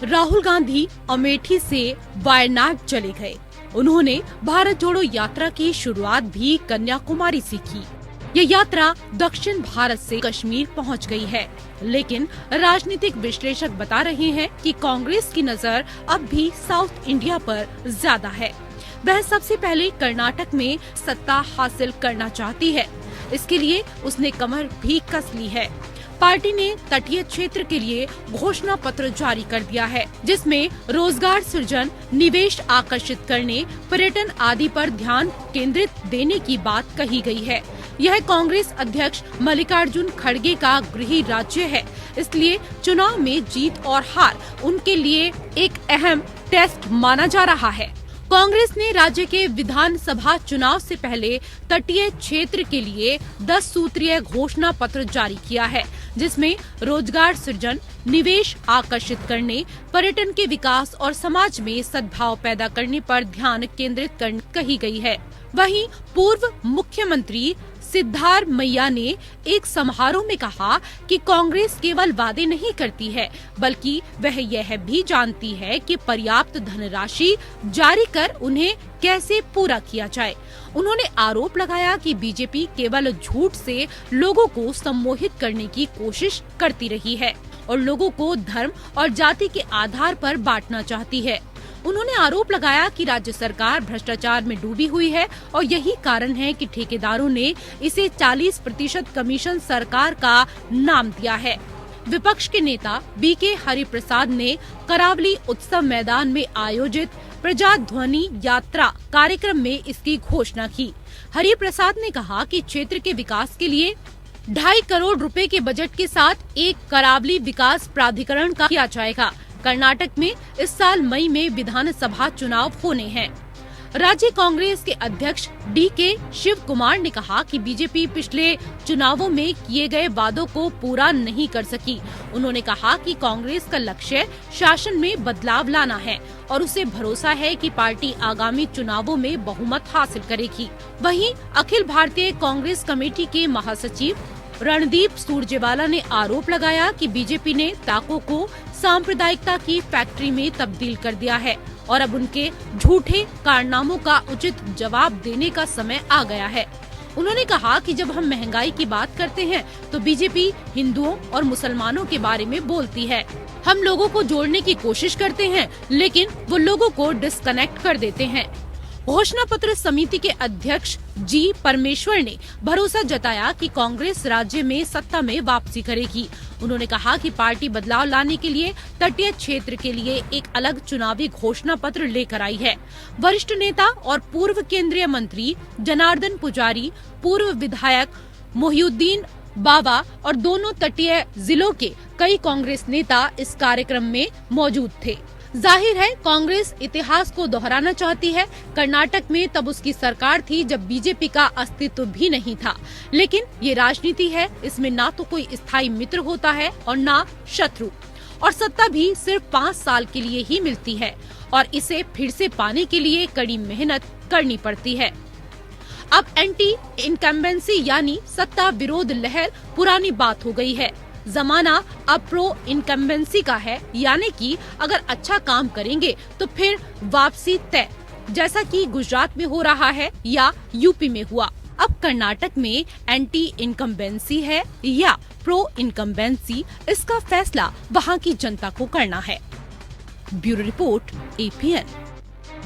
राहुल गांधी अमेठी से वायनाड चले गए। उन्होंने भारत जोड़ो यात्रा की शुरुआत भी कन्याकुमारी से की। ये यात्रा दक्षिण भारत से कश्मीर पहुंच गई है, लेकिन राजनीतिक विश्लेषक बता रहे हैं कि कांग्रेस की नजर अब भी साउथ इंडिया पर ज्यादा है। वह सबसे पहले कर्नाटक में सत्ता हासिल करना चाहती है। इसके लिए उसने कमर भी कस ली है। पार्टी ने तटीय क्षेत्र के लिए घोषणा पत्र जारी कर दिया है, जिसमें रोजगार सृजन, निवेश आकर्षित करने, पर्यटन आदि पर ध्यान केंद्रित देने की बात कही गई है। यह कांग्रेस अध्यक्ष मल्लिकार्जुन खड़गे का गृह राज्य है, इसलिए चुनाव में जीत और हार उनके लिए एक अहम टेस्ट माना जा रहा है। कांग्रेस ने राज्य के विधानसभा चुनाव से पहले तटीय क्षेत्र के लिए 10 सूत्रीय घोषणा पत्र जारी किया है, जिसमें रोजगार सृजन, निवेश आकर्षित करने, पर्यटन के विकास और समाज में सद्भाव पैदा करने पर ध्यान केंद्रित करने कही गई है। वहीं पूर्व मुख्यमंत्री सिद्धारमैया ने एक समारोह में कहा कि कांग्रेस केवल वादे नहीं करती है, बल्कि वह यह भी जानती है कि पर्याप्त धनराशि जारी कर उन्हें कैसे पूरा किया जाए। उन्होंने आरोप लगाया कि बीजेपी केवल झूठ से लोगों को सम्मोहित करने की कोशिश करती रही है और लोगों को धर्म और जाति के आधार पर बांटना चाहती है। उन्होंने आरोप लगाया कि राज्य सरकार भ्रष्टाचार में डूबी हुई है और यही कारण है कि ठेकेदारों ने इसे 40% कमीशन सरकार का नाम दिया है। विपक्ष के नेता बीके हरिप्रसाद ने करावली उत्सव मैदान में आयोजित प्रजाध्वनि यात्रा कार्यक्रम में इसकी घोषणा की। हरिप्रसाद ने कहा कि क्षेत्र के विकास के लिए 2.5 करोड़ रुपए के बजट के साथ एक करावली विकास प्राधिकरण का किया जाएगा। कर्नाटक में इस साल मई में विधानसभा चुनाव होने हैं। राज्य कांग्रेस के अध्यक्ष डीके शिव कुमार ने कहा कि बीजेपी पिछले चुनावों में किए गए वादों को पूरा नहीं कर सकी। उन्होंने कहा कि कांग्रेस का लक्ष्य शासन में बदलाव लाना है और उसे भरोसा है कि पार्टी आगामी चुनावों में बहुमत हासिल करेगी। वहीं अखिल भारतीय कांग्रेस कमेटी के महासचिव रणदीप सुरजेवाला ने आरोप लगाया कि बीजेपी ने ताकों को सांप्रदायिकता की फैक्ट्री में तब्दील कर दिया है और अब उनके झूठे कारनामों का उचित जवाब देने का समय आ गया है। उन्होंने कहा कि जब हम महंगाई की बात करते हैं तो बीजेपी हिंदुओं और मुसलमानों के बारे में बोलती है। हम लोगों को जोड़ने की कोशिश करते हैं, लेकिन वो लोगों को डिस्कनेक्ट कर देते हैं। घोषणा पत्र समिति के अध्यक्ष जी परमेश्वर ने भरोसा जताया कि कांग्रेस राज्य में सत्ता में वापसी करेगी। उन्होंने कहा कि पार्टी बदलाव लाने के लिए तटीय क्षेत्र के लिए एक अलग चुनावी घोषणा पत्र लेकर आई है। वरिष्ठ नेता और पूर्व केंद्रीय मंत्री जनार्दन पुजारी, पूर्व विधायक मोहिउद्दीन बाबा और दोनों तटीय जिलों के कई कांग्रेस नेता इस कार्यक्रम में मौजूद थे। जाहिर है कांग्रेस इतिहास को दोहराना चाहती है। कर्नाटक में तब उसकी सरकार थी जब बीजेपी का अस्तित्व भी नहीं था, लेकिन ये राजनीति है, इसमें ना तो कोई स्थायी मित्र होता है और ना शत्रु, और सत्ता भी सिर्फ 5 साल के लिए ही मिलती है और इसे फिर से पाने के लिए कड़ी मेहनत करनी पड़ती है। अब एंटी इनकम्बेंसी यानी सत्ता विरोध लहर पुरानी बात हो गई है। जमाना अब प्रो इनकम्बेंसी का है, यानी कि अगर अच्छा काम करेंगे तो फिर वापसी तय, जैसा कि गुजरात में हो रहा है या यूपी में हुआ। अब कर्नाटक में एंटी इनकम्बेंसी है या प्रो इनकम्बेंसी, इसका फैसला वहां की जनता को करना है। Bureau report APN।